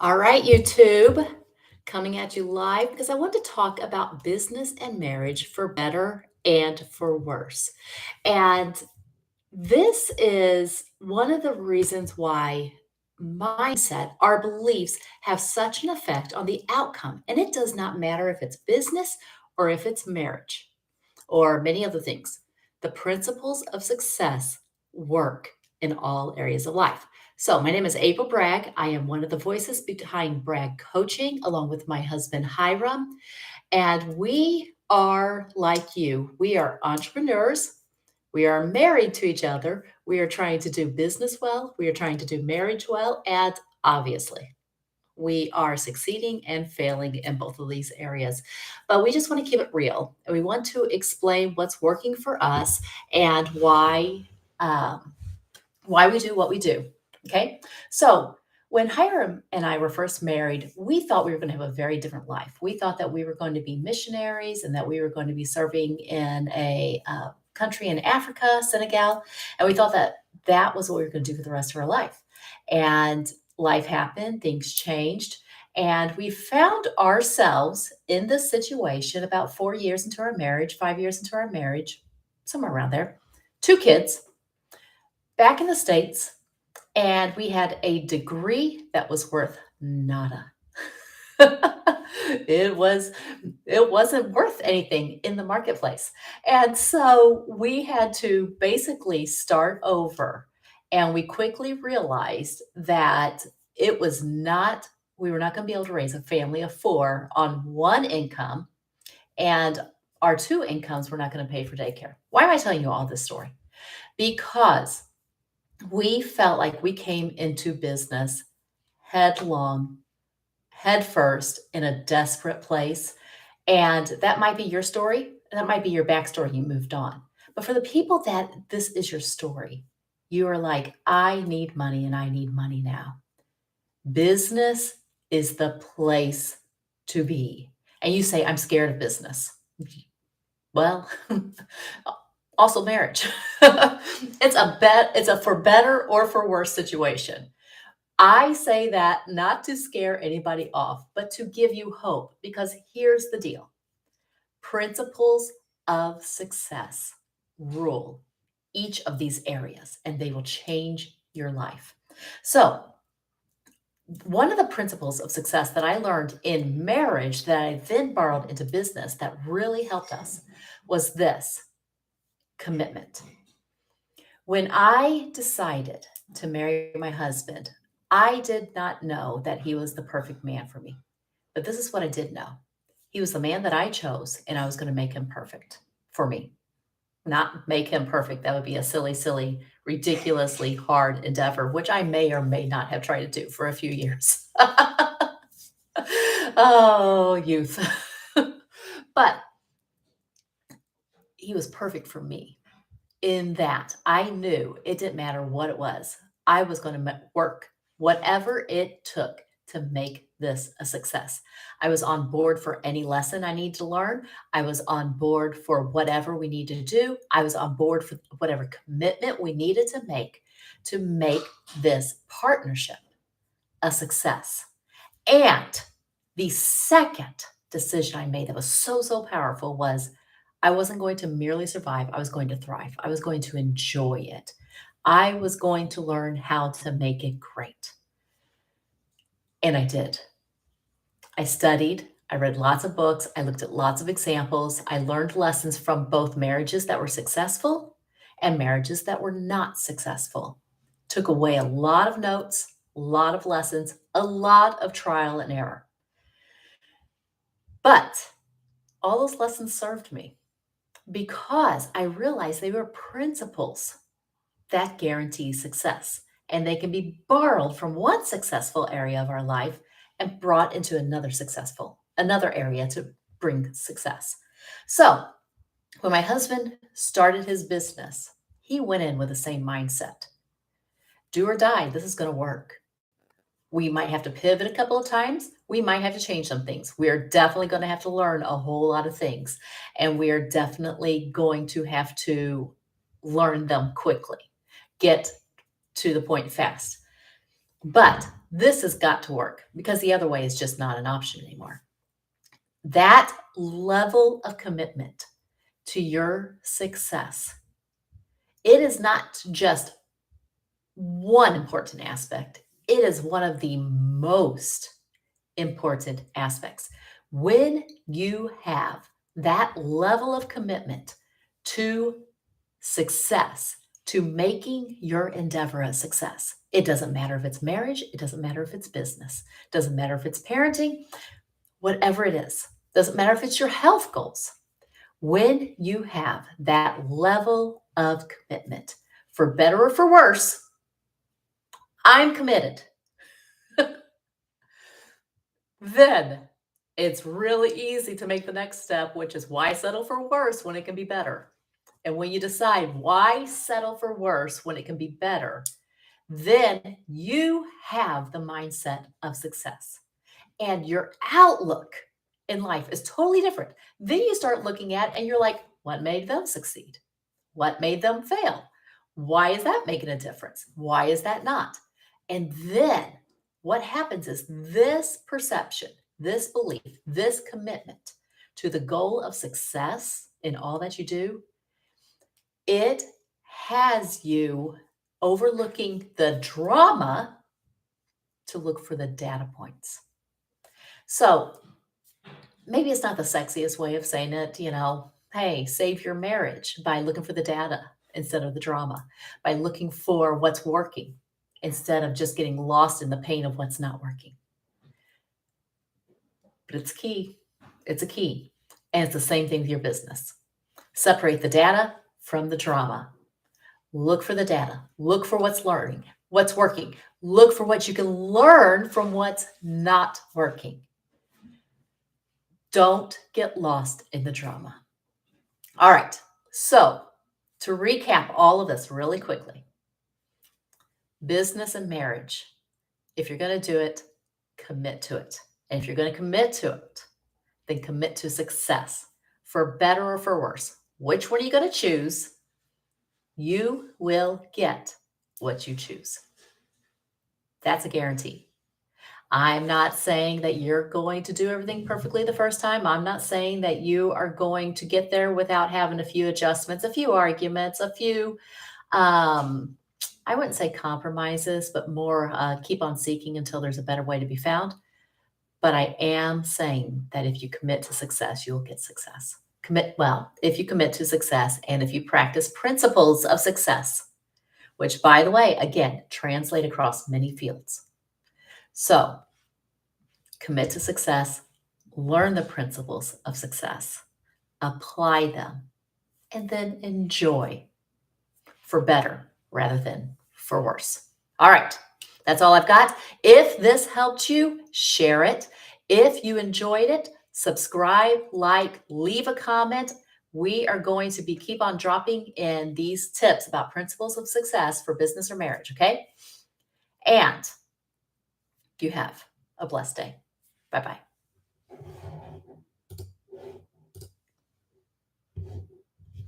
All right, YouTube, coming at you live because I want to talk about business and marriage for better and for worse. And this is one of the reasons why mindset, our beliefs, have such an effect on the outcome. And it does not matter if it's business or if it's marriage or many other things. The principles of success work in all areas of life. So, my name is April Bragg. I am one of the voices behind Bragg Coaching, along with my husband Hiram. And we are like you. We are entrepreneurs. We are married to each other. We are trying to do business well. We are trying to do marriage well. And obviously, we are succeeding and failing in both of these areas. But we just want to keep it real. And we want to explain what's working for us and um, why we do what we do. Okay. So when Hiram and I were first married, we thought we were going to have a very different life. We thought that we were going to be missionaries and that we were going to be serving in a country in Africa, Senegal. And we thought that that was what we were going to do for the rest of our life. And life happened, things changed. And we found ourselves in this situation about 4 years into our marriage, 5 years into our marriage, somewhere around there, two kids back in the States, and we had a degree that was worth nada. it was it wasn't worth anything in the marketplace. And so we had to basically start over. And we quickly realized that it was not we were not going to be able to raise a family of four on one income, and our two incomes were not going to pay for daycare. Why am I telling you all this story? Because we felt like we came into business headlong, head first, in a desperate place. And that might be your story. That might be your backstory. You moved on. But for the people that this is your story, you are like, I need money and I need money now. Business is the place to be. And you say, I'm scared of business. Well, also marriage. It's a for better or for worse situation. I say that not to scare anybody off, but to give you hope because here's the deal. Principles of success rule each of these areas and they will change your life. So, one of the principles of success that I learned in marriage that I then borrowed into business that really helped us was this: commitment. When I decided to marry my husband, I did not know that he was the perfect man for me. But this is what I did know. He was the man that I chose, and I was going to make him perfect for me. Not make him perfect. That would be a silly, silly, ridiculously hard endeavor, which I may or may not have tried to do for a few years. Oh, youth. But he was perfect for me in that I knew it didn't matter what it was. I was going to work whatever it took to make this a success. I was on board for any lesson I need to learn. I was on board for whatever we needed to do. I was on board for whatever commitment we needed to make this partnership a success. And the second decision I made that was so, so powerful was I wasn't going to merely survive, I was going to thrive. I was going to enjoy it. I was going to learn how to make it great. And I did. I studied, I read lots of books, I looked at lots of examples, I learned lessons from both marriages that were successful and marriages that were not successful. Took away a lot of notes, a lot of lessons, a lot of trial and error. But all those lessons served me because I realized they were principles that guarantee success. And they can be borrowed from one successful area of our life and brought into another area to bring success. So when my husband started his business, he went in with the same mindset: do or die, this is going to work. We might have to pivot a couple of times. We might have to change some things. We are definitely going to have to learn a whole lot of things. And we are definitely going to have to learn them quickly, get to the point fast. But this has got to work because the other way is just not an option anymore. That level of commitment to your success, it is not just one important aspect, it is one of the most important aspects. When you have that level of commitment to success, to making your endeavor a success, it doesn't matter if it's marriage, it doesn't matter if it's business, it doesn't matter if it's parenting, whatever it is, doesn't matter if it's your health goals. When you have that level of commitment, for better or for worse, I'm committed, then it's really easy to make the next step, which is why settle for worse when it can be better? And when you decide why settle for worse when it can be better, then you have the mindset of success and your outlook in life is totally different. Then you start looking at and you're like, what made them succeed? What made them fail? Why is that making a difference? Why is that not? And then what happens is this perception, this belief, this commitment to the goal of success in all that you do, it has you overlooking the drama to look for the data points. So maybe it's not the sexiest way of saying it, hey, save your marriage by looking for the data instead of the drama, by looking for what's working instead of just getting lost in the pain of what's not working. But it's key. It's a key. And it's the same thing with your business. Separate the data from the drama. Look for the data. Look for what's learning, what's working. Look for what you can learn from what's not working. Don't get lost in the drama. All right. So, to recap all of this really quickly, business and marriage, if you're going to do it, commit to it. And if you're going to commit to it, then commit to success for better or for worse. Which one are you going to choose? You will get what you choose. That's a guarantee. I'm not saying that you're going to do everything perfectly the first time. I'm not saying that you are going to get there without having a few adjustments, a few arguments, a few, I wouldn't say compromises, but more keep on seeking until there's a better way to be found. But I am saying that if you commit to success, you'll get success. If you commit to success and if you practice principles of success, which, by the way, again, translate across many fields. So, commit to success, learn the principles of success, apply them, and then enjoy for better rather than for worse. All right, that's all I've got. If this helped you, share it. If you enjoyed it, subscribe, like, leave a comment. We are going to keep on dropping in these tips about principles of success for business or marriage, okay? And you have a blessed day. Bye-bye.